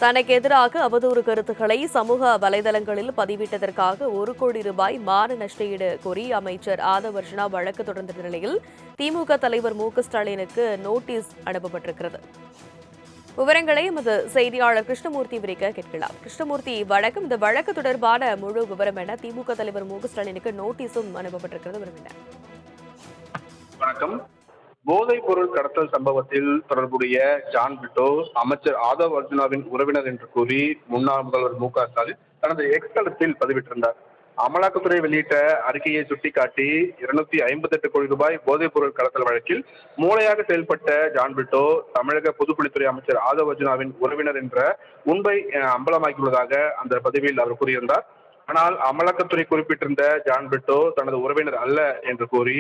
தனக்கு எதிராக அவதூறு கருத்துக்களை சமூக வலைதளங்களில் பதிவிட்டதற்காக 1 கோடி ரூபாய் மான நஷ்டஈடு கோரி அமைச்சர் ஆதவர்ஜுனா வழக்கு தொடர்ந்த நிலையில் திமுக தலைவர் மு.க.ஸ்டாலினுக்கு நோட்டீஸ் அனுப்பப்பட்டிருக்கிறது. விவரங்களை எமது செய்தியாளர் கிருஷ்ணமூர்த்தி விரிக்க கேட்கலாம். கிருஷ்ணமூர்த்தி, வணக்கம். இந்த வழக்கு தொடர்பான முழு விவரம் என்ன? திமுக தலைவர் மு.க.ஸ்டாலினுக்கு நோட்டீஸும் அனுப்பப்பட்டிருக்கிறது. வணக்கம். போதைப் பொருள் கடத்தல் சம்பவத்தில் தொடர்புடைய ஜான் பிட்டோ அமைச்சர் ஆதவ் அர்ஜுனாவின் உறவினர் என்று கூறி முன்னாள் முதல்வர் மு.க.ஸ்டாலின் தனது எக்ஸ் தளத்தில் பதிவிட்டிருந்தார். அமலாக்கத்துறை வெளியிட்ட அறிக்கையை சுட்டிக்காட்டி 258 கோடி ரூபாய் போதைப் பொருள் கடத்தல் வழக்கில் மூளையாக செயல்பட்ட ஜான் பிட்டோ தமிழக பொதுப்பணித்துறை அமைச்சர் ஆதவ் அர்ஜுனாவின் உறவினர் என்ற உண்மை அம்பலமாகியுள்ளதாக அந்த பதிவில் அவர் கூறியிருந்தார். ஆனால் அமலாக்கத்துறை குறிப்பிட்டிருந்த ஜான் பிட்டோ தனது உறவினர் அல்ல என்று கூறி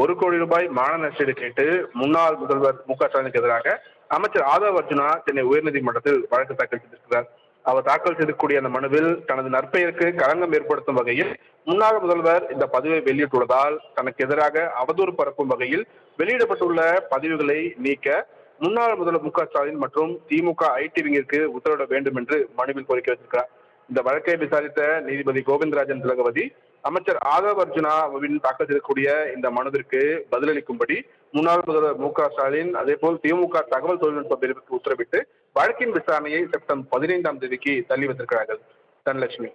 1 கோடி ரூபாய் மான நஷ்டஈடு கேட்டு முன்னாள் முதல்வர் மு.க.ஸ்டாலினுக்கு எதிராக அமைச்சர் ஆதவ் அர்ஜுனா சென்னை உயர்நீதிமன்றத்தில் வழக்கு தாக்கல் செய்திருக்கிறார். அவர் தாக்கல் செய்யக்கூடிய அந்த மனுவில் தனது நற்பெயருக்கு களங்கம் ஏற்படுத்தும் வகையில் முன்னாள் முதல்வர் இந்த பதிவை வெளியிட்டுள்ளதால் தனக்கு எதிராக அவதூறு பரப்பும் வகையில் வெளியிடப்பட்டுள்ள பதிவுகளை நீக்க முன்னாள் முதல்வர் மு.க.ஸ்டாலின் மற்றும் திமுக ஐடி விங்கிற்கு உத்தரவிட வேண்டும் என்று மனுவில் கோரிக்கை வைத்திருக்கிறார். இந்த வழக்கை விசாரித்த நீதிபதி கோவிந்தராஜன் திலகவதி அமைச்சர் ஆதவ் அர்ஜுனாவின் தாக்கல் செய்யக்கூடிய இந்த மனுவிற்கு பதிலளிக்கும்படி முன்னாள் முதல்வர் மு.க.ஸ்டாலின் அதேபோல் திமுக தகவல் தொழில்நுட்ப பிரிவுக்கு உத்தரவிட்டு வழக்கின் விசாரணையை செப்டம்பர் 15ஆம் தேதிக்கு தள்ளி வைத்திருக்கிறார்கள். தனலட்சுமி,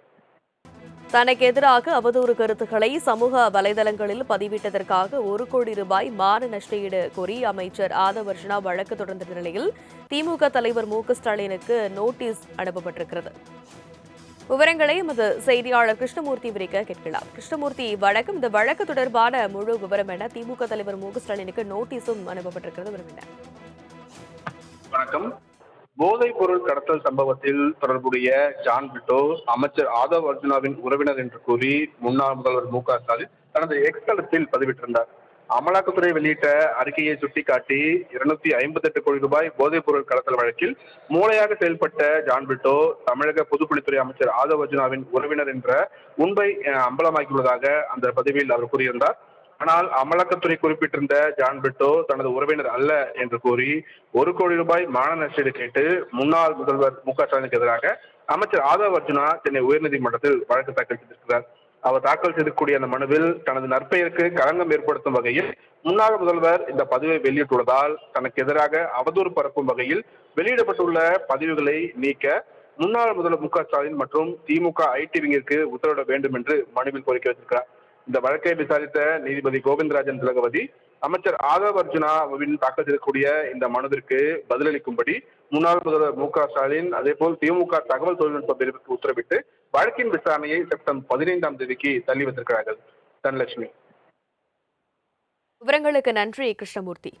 தனக்கு எதிராக அவதூறு கருத்துக்களை சமூக வலைதளங்களில் பதிவிட்டதற்காக 1 கோடி ரூபாய் மான நஷ்டஈடு கோரி அமைச்சர் ஆதவர்ஜுனா வழக்கு தொடர்ந்த நிலையில் திமுக தலைவர் மு.க.ஸ்டாலினுக்கு நோட்டீஸ் அனுப்பப்பட்டிருக்கிறது. விவரங்களை எமது செய்தியாளர் கிருஷ்ணமூர்த்தி விரிக்க கேட்கலாம். கிருஷ்ணமூர்த்தி, வணக்கம். இந்த வழக்கு தொடர்பான முழு விவரம் என்ன? திமுக தலைவர் மு.க.ஸ்டாலினுக்கு நோட்டீஸும் அனுப்பப்பட்டிருக்கிறது. வணக்கம். போதைப் பொருள் கடத்தல் சம்பவத்தில் தொடர்புடைய ஜான் பிட்டோ அமைச்சர் ஆதவ் அர்ஜுனாவின் உறவினர் என்று கூறி முன்னாள் முதல்வர் மு.க.ஸ்டாலின் தனது எக்ஸ் தளத்தில் பதிவிட்டிருந்தார். அமலாக்கத்துறை வெளியிட்ட அறிக்கையை சுட்டிக்காட்டி 258 கோடி ரூபாய் போதைப் பொருள் கடத்தல் வழக்கில் மூளையாக செயல்பட்ட ஜான் பிட்டோ தமிழக பொதுப்பணித்துறை அமைச்சர் ஆதவ் அர்ஜுனாவின் உறவினர் என்ற உண்மை அம்பலமாகியுள்ளதாக அந்த பதிவில் அவர் கூறியிருந்தார். ஆனால் அமலாக்கத்துறை குறிப்பிட்டிருந்த ஜான் பிட்டோ தனது உறவினர் அல்ல என்று கூறி 1 கோடி ரூபாய் மான நஷ்டஈடு கேட்டு முன்னாள் முதல்வர் மு.க.ஸ்டாலினுக்கு எதிராக அமைச்சர் ஆதவ் அர்ஜுனா சென்னை உயர்நீதிமன்றத்தில் வழக்கு தாக்கல் செய்திருக்கிறார். அவர் தாக்கல் செய்யக்கூடிய அந்த மனுவில் தனது நற்பெயருக்கு களங்கம் ஏற்படுத்தும் வகையில் முன்னாள் முதல்வர் இந்த பதிவை வெளியிட்டுள்ளதால் தனக்கு எதிராக அவதூறு பரப்பும் வகையில் வெளியிடப்பட்டுள்ள பதிவுகளை நீக்க முன்னாள் முதல்வர் மு.க.ஸ்டாலின் மற்றும் திமுக ஐடி விங்கிற்கு உத்தரவிட வேண்டும் என்று மனுவில் கோரிக்கை வைத்திருக்கிறார். இந்த வழக்கை விசாரித்த நீதிபதி கோவிந்தராஜன் திலகவதி அமைச்சர் ஆதவ் அர்ஜுனாவின் தாக்கல் செய்யக்கூடிய இந்த மனுவிற்கு பதிலளிக்கும்படி முன்னாள் முதல்வர் மு.க.ஸ்டாலின் அதேபோல் திமுக தகவல் தொழில்நுட்ப பிரிவுக்கு உத்தரவிட்டு வழக்கின் விசாரணையை செப்டம்பர் 15ஆம் தேதிக்கு தள்ளி வைத்திருக்கிறார்கள். தனலட்சுமி, விவரங்களுக்கு நன்றி கிருஷ்ணமூர்த்தி.